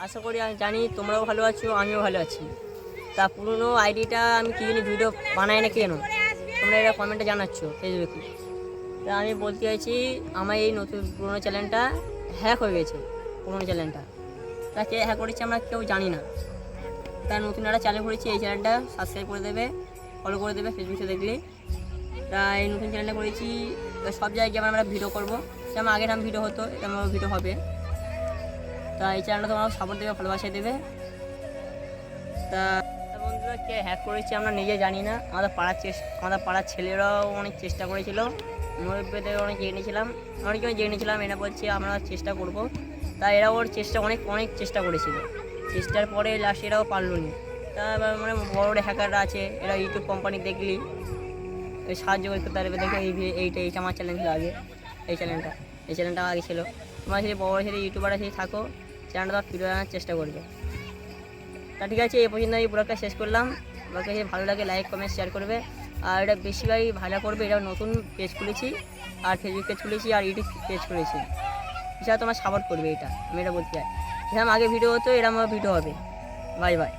আশা করি আমি জানি তোমরাও ভালো আছো, আমিও ভালো আছি। তা পুরনো আইডিটা আমি কী জন্য ভিডিও বানাই না কেন, তোমরা এটা কমেন্টে জানাচ্ছ ফেসবুকে। তা আমি বলতে চাইছি আমার এই নতুন পুরোনো চ্যানেলটা হ্যাক হয়ে গেছে। পুরোনো চ্যানেলটা তা কে হ্যাক করেছে আমরা কেউ জানি না। তা নতুন একটা চ্যানেল করেছি, এই চ্যানেলটা সাবস্ক্রাইব করে দেবে, ফলো করে দেবে ফেসবুকে দেখলে। তা এই নতুন চ্যানেলটা করেছি, সব জায়গায় আমরা ভিডিও করবো। যেমন আগের আমার ভিডিও হতো, এটা আমার ভিডিও হবে। তা এই চ্যানেলটা তোমরা সাপোর্ট দেবে, ভালোবাসা দেবে। তা বন্ধুরা কে হ্যাক করেছি আমরা নিজে জানি না। আমাদের পাড়ার ছেলেরাও অনেক চেষ্টা করেছিল, মুরব্বীদের অনেক জেনেছিলাম, অনেকে জেনেছিলাম, এরা বলছে আমরা চেষ্টা করব। তা এরা ওর চেষ্টা অনেক চেষ্টা করেছিল, চেষ্টার পরে লাস্ট এরাও পারলো না। তা এবার মানে বড় বড় হ্যাকাররা আছে, এরা ইউটিউব কোম্পানি দেখলি সাহায্য করতে পারবে। দেখো এইটা আমার চ্যানেল ছিল আগে, এই চ্যানেলটা আগে ছিল। তোমার যদি বড় ছেলে ইউটিউবার আছে থাকো, চ্যানেলটা ফিরে আনার চেষ্টা করবে। তা ঠিক আছে, এই পর্যন্ত আমি ব্লগটা শেষ করলাম। ব্লগটা যদি ভালো লাগে লাইক কমেন্ট শেয়ার করবে, আর এটা বেশিরভাগই ভালো করবে। এটা নতুন পেজ খুলেছি, আর ফেসবুক পেজ খুলেছি, আর ইউটিউব পেজ খুলেছি। এছাড়া তোমার সাপোর্ট করবে, এটা আমি এটা বলতে চাই। যেরকম আগে ভিডিও হতো এরকম ভিডিও হবে। Bye bye.